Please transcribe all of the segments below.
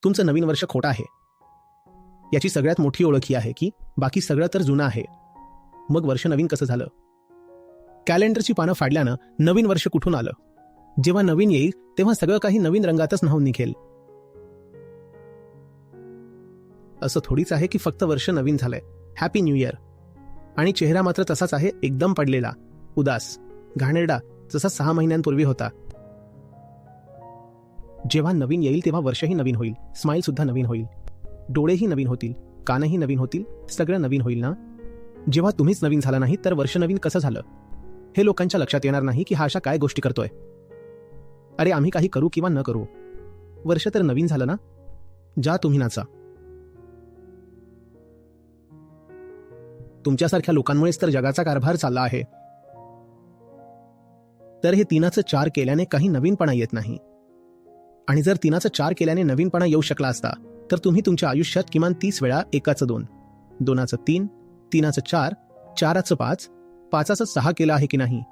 तुमचं नवीन वर्ष खोटं आहे. याची सगळ्यात मोठी ओळख ही आहे की बाकी सगळं तर जुनं आहे. मग वर्ष नवीन कसं झालं? कॅलेंडरची पानं फाडल्यानं नवीन वर्ष कुठून आलं? जेव्हा नवीन येईल तेव्हा सगळं काही नवीन रंगातच न्हावून निघेल. असं थोडीच आहे की फक्त वर्ष नवीन झालंय, हॅपी न्यू इयर, आणि चेहरा मात्र तसाच आहे, एकदम पडलेला, उदास, घाणेरडा, जसा 6 महिन्यांपूर्वी होता. जेव्हा नवीन येईल तेव्हा वर्षही नवीन होईल, स्माईल सुद्धा नवीन होईल, डोळेही नवीन होतील, कानही नवीन होतील, सगळं नवीन होईल ना. जेव्हा तुम्हीच नवीन झाला नाही तर वर्ष नवीन कसं झालं हे लोकांच्या लक्षात येणार नाही की हा अशा काय गोष्टी करतोय. अरे आम्ही काही करू किंवा न करू, वर्ष तर नवीन झालं ना. जा तुम्ही नाचा. तुमच्यासारख्या लोकांमुळेच तर जगाचा कारभार चालला आहे. तर हे 3चं 4 केल्याने काही नवीनपणा येत नाही. आणि जर 3चं 4 केल्याने नवीनपणा येऊ शकला असता तर तुम्ही तुमच्या आयुष्यात किमान 30 वेळा 1चं 2, 2चं 3, 3चं 4, 4चं 5, 5चं 6 केलं आहे की नाही?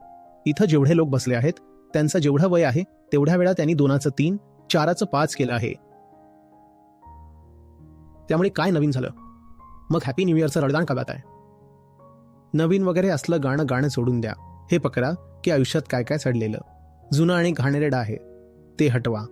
इथं जेवढे लोक बसले आहेत त्यांचं जेवढं वय आहे तेवढ्या वेळा त्यांनी 2चं 3, 4चं 5 केलं आहे. त्यामुळे काय नवीन झालं? मग हॅपी न्यू इयरचं रडदान का गाताय? नवीन वगैरे असलं गाणं सोडून द्या. हे पकरा की आयुष्यात काय काय चढलेलं, जुनं आणि घाणेरडं आहे ते हटवा.